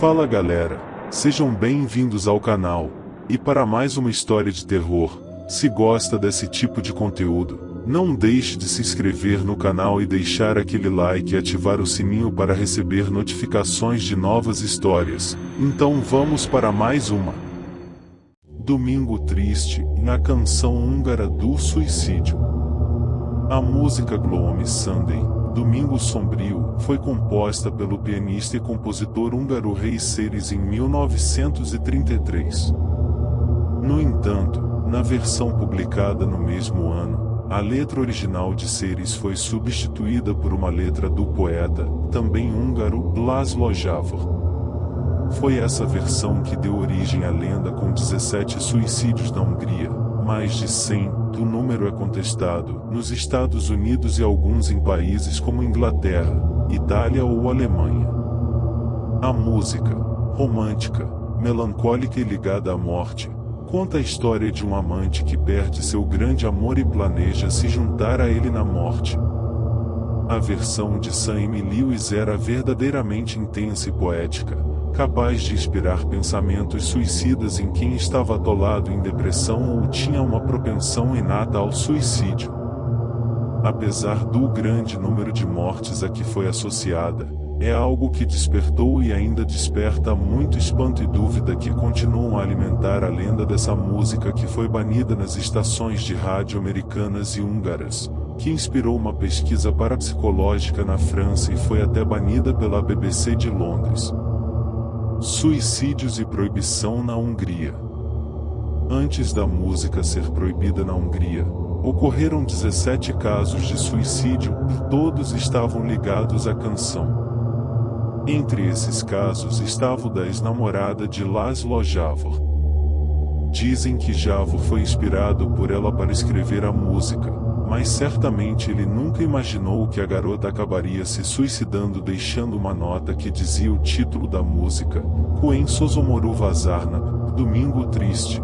Fala galera, sejam bem-vindos ao canal, e para mais uma história de terror. Se gosta desse tipo de conteúdo, não deixe de se inscrever no canal e deixar aquele like e ativar o sininho para receber notificações de novas histórias. Então vamos para mais uma. Domingo Triste, na canção húngara do suicídio. A música Gloomy Sunday, Domingo Sombrio, foi composta pelo pianista e compositor húngaro Reis Seres em 1933. No entanto, na versão publicada no mesmo ano, a letra original de Seres foi substituída por uma letra do poeta, também húngaro, László Zsávor. Foi essa versão que deu origem à lenda com 17 suicídios na Hungria, mais de 100, o número é contestado, nos Estados Unidos e alguns em países como Inglaterra, Itália ou Alemanha. A música, romântica, melancólica e ligada à morte, conta a história de um amante que perde seu grande amor e planeja se juntar a ele na morte. A versão de Sam Lewis era verdadeiramente intensa e poética, capaz de inspirar pensamentos suicidas em quem estava atolado em depressão ou tinha uma propensão inata ao suicídio. Apesar do grande número de mortes a que foi associada, é algo que despertou e ainda desperta muito espanto e dúvida que continuam a alimentar a lenda dessa música que foi banida nas estações de rádio americanas e húngaras, que inspirou uma pesquisa parapsicológica na França e foi até banida pela BBC de Londres. Suicídios e proibição na Hungria. Antes da música ser proibida na Hungria, ocorreram 17 casos de suicídio e todos estavam ligados à canção. Entre esses casos estava o da ex-namorada de László Zsávor. Dizem que Zsávor foi inspirado por ela para escrever a música, mas certamente ele nunca imaginou que a garota acabaria se suicidando deixando uma nota que dizia o título da música, Kuen Sozomoru Vazarna, Domingo Triste.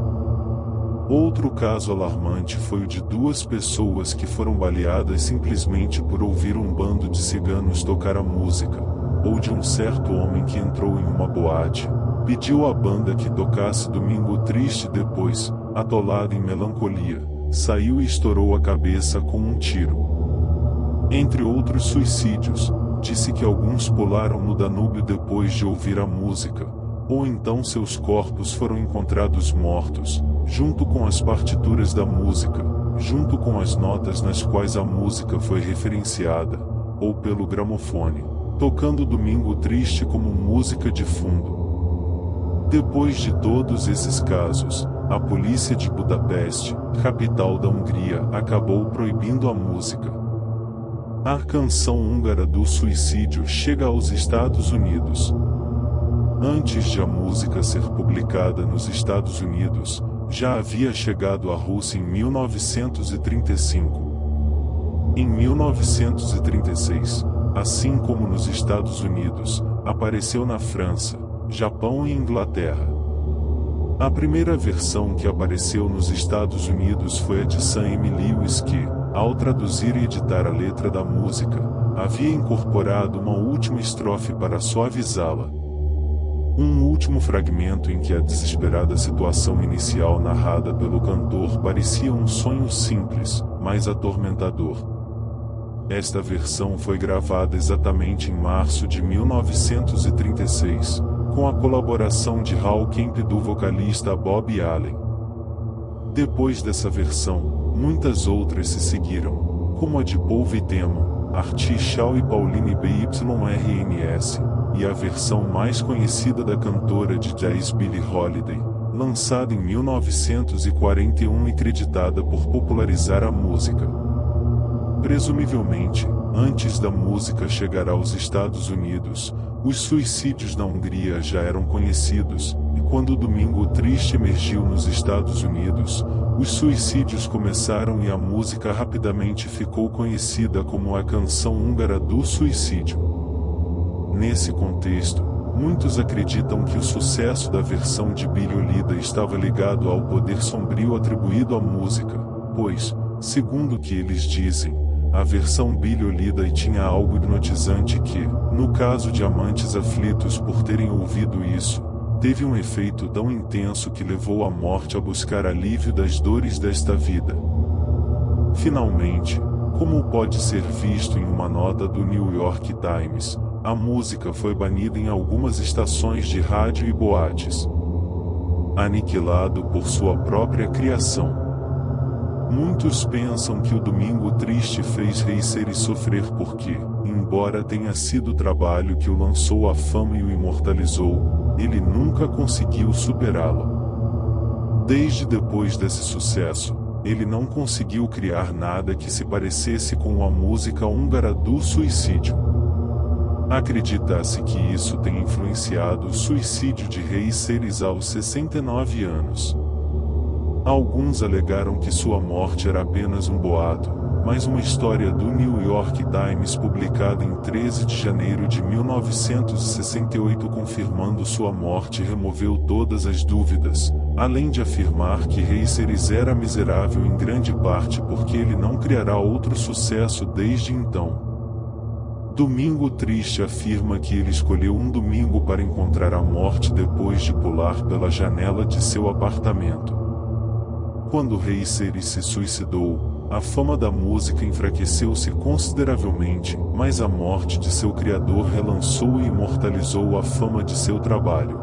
Outro caso alarmante foi o de duas pessoas que foram baleadas simplesmente por ouvir um bando de ciganos tocar a música, ou de um certo homem que entrou em uma boate, pediu à banda que tocasse Domingo Triste e depois, atolado em melancolia, saiu e estourou a cabeça com um tiro. Entre outros suicídios, disse que alguns pularam no Danúbio depois de ouvir a música, ou então seus corpos foram encontrados mortos, junto com as partituras da música, junto com as notas nas quais a música foi referenciada, ou pelo gramofone, tocando Domingo Triste como música de fundo. Depois de todos esses casos, a polícia de Budapeste, capital da Hungria, acabou proibindo a música. A canção húngara do suicídio chega aos Estados Unidos. Antes de a música ser publicada nos Estados Unidos, já havia chegado à Rússia em 1935. Em 1936, assim como nos Estados Unidos, apareceu na França, Japão e Inglaterra. A primeira versão que apareceu nos Estados Unidos foi a de Sam Lewis que, ao traduzir e editar a letra da música, havia incorporado uma última estrofe para suavizá-la. Um último fragmento em que a desesperada situação inicial narrada pelo cantor parecia um sonho simples, mas atormentador. Esta versão foi gravada exatamente em março de 1936, com a colaboração de Hal Kemp e do vocalista Bob Allen. Depois dessa versão, muitas outras se seguiram, como a de Paul Vitemo, Artie Shaw e Pauline BYRNS, e a versão mais conhecida da cantora de jazz Billie Holiday, lançada em 1941 e creditada por popularizar a música. Presumivelmente, antes da música chegar aos Estados Unidos, os suicídios na Hungria já eram conhecidos, e quando o Domingo Triste emergiu nos Estados Unidos, os suicídios começaram e a música rapidamente ficou conhecida como a canção húngara do suicídio. Nesse contexto, muitos acreditam que o sucesso da versão de Billie Holiday estava ligado ao poder sombrio atribuído à música, pois, segundo o que eles dizem, A versão Billie Holiday tinha algo hipnotizante que, no caso de amantes aflitos por terem ouvido isso, teve um efeito tão intenso que levou a morte a buscar alívio das dores desta vida. Finalmente, como pode ser visto em uma nota do New York Times, a música foi banida em algumas estações de rádio e boates, aniquilado por sua própria criação. Muitos pensam que o Domingo Triste fez Ray Series sofrer porque, embora tenha sido o trabalho que o lançou à fama e o imortalizou, ele nunca conseguiu superá-lo. Desde depois desse sucesso, ele não conseguiu criar nada que se parecesse com a música húngara do suicídio. Acredita-se que isso tenha influenciado o suicídio de Ray Series aos 69 anos. Alguns alegaram que sua morte era apenas um boato, mas uma história do New York Times publicada em 13 de janeiro de 1968 confirmando sua morte removeu todas as dúvidas, além de afirmar que Ray Series era miserável em grande parte porque ele não criará outro sucesso desde então. Domingo Triste afirma que ele escolheu um domingo para encontrar a morte depois de pular pela janela de seu apartamento. Quando Ray Series se suicidou, a fama da música enfraqueceu-se consideravelmente, mas a morte de seu criador relançou e imortalizou a fama de seu trabalho.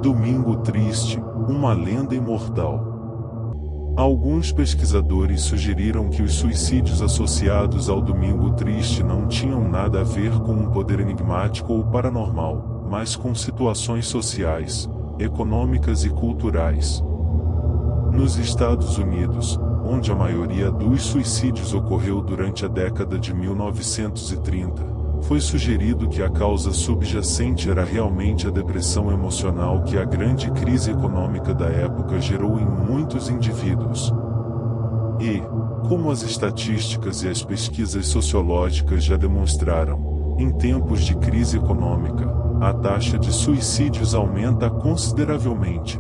Domingo Triste, uma lenda imortal. Alguns pesquisadores sugeriram que os suicídios associados ao Domingo Triste não tinham nada a ver com um poder enigmático ou paranormal, mas com situações sociais, econômicas e culturais. Nos Estados Unidos, onde a maioria dos suicídios ocorreu durante a década de 1930, foi sugerido que a causa subjacente era realmente a depressão emocional que a grande crise econômica da época gerou em muitos indivíduos. E, como as estatísticas e as pesquisas sociológicas já demonstraram, em tempos de crise econômica, a taxa de suicídios aumenta consideravelmente.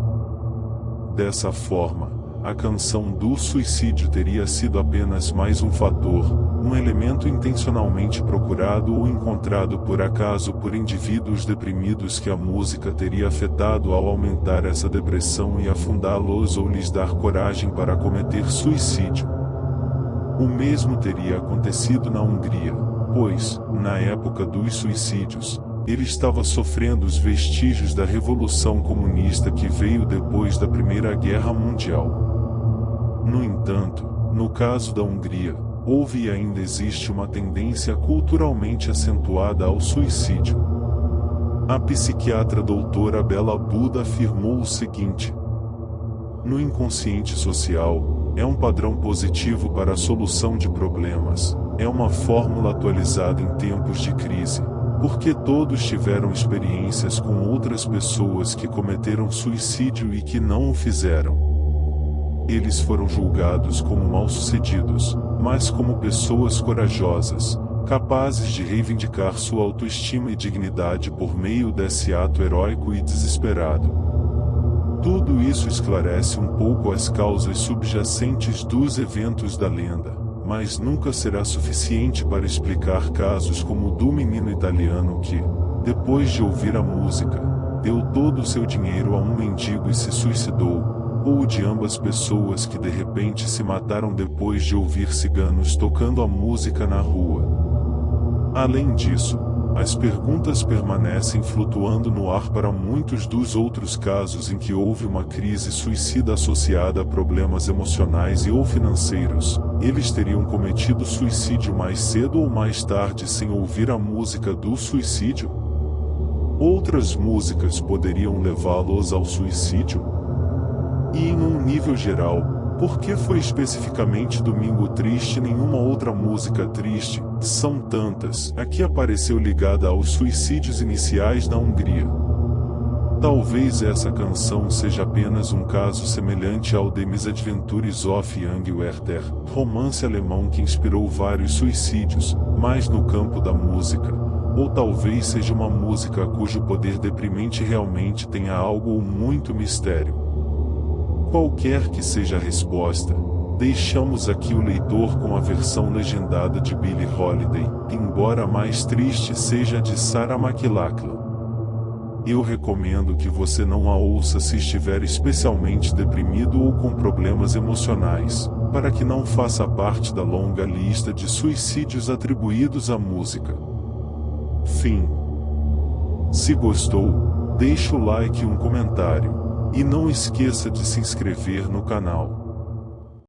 Dessa forma, a canção do suicídio teria sido apenas mais um fator, um elemento intencionalmente procurado ou encontrado por acaso por indivíduos deprimidos que a música teria afetado ao aumentar essa depressão e afundá-los ou lhes dar coragem para cometer suicídio. O mesmo teria acontecido na Hungria, pois, na época dos suicídios, ele estava sofrendo os vestígios da Revolução Comunista que veio depois da Primeira Guerra Mundial. No entanto, no caso da Hungria, houve e ainda existe uma tendência culturalmente acentuada ao suicídio. A psiquiatra doutora Bela Buda afirmou o seguinte: no inconsciente social, é um padrão positivo para a solução de problemas, é uma fórmula atualizada em tempos de crise, porque todos tiveram experiências com outras pessoas que cometeram suicídio e que não o fizeram. Eles foram julgados como mal-sucedidos, mas como pessoas corajosas, capazes de reivindicar sua autoestima e dignidade por meio desse ato heróico e desesperado. Tudo isso esclarece um pouco as causas subjacentes dos eventos da lenda, mas nunca será suficiente para explicar casos como o do menino italiano que, depois de ouvir a música, deu todo o seu dinheiro a um mendigo e se suicidou, ou de ambas pessoas que de repente se mataram depois de ouvir ciganos tocando a música na rua. Além disso, as perguntas permanecem flutuando no ar para muitos dos outros casos em que houve uma crise suicida associada a problemas emocionais e ou financeiros. Eles teriam cometido suicídio mais cedo ou mais tarde sem ouvir a música do suicídio? Outras músicas poderiam levá-los ao suicídio? E em um nível geral, por que foi especificamente Domingo Triste e nenhuma outra música triste? São tantas, a que apareceu ligada aos suicídios iniciais na Hungria. Talvez essa canção seja apenas um caso semelhante ao The Misadventures of Young Werther, romance alemão que inspirou vários suicídios, mas no campo da música. Ou talvez seja uma música cujo poder deprimente realmente tenha algo ou muito mistério. Qualquer que seja a resposta, Deixamos aqui o leitor com a versão legendada de Billie Holiday, embora a mais triste seja a de Sarah McLachlan. Eu recomendo que você não a ouça se estiver especialmente deprimido ou com problemas emocionais, para que não faça parte da longa lista de suicídios atribuídos à música. Fim. Se gostou, deixe o like e um comentário, e não esqueça de se inscrever no canal.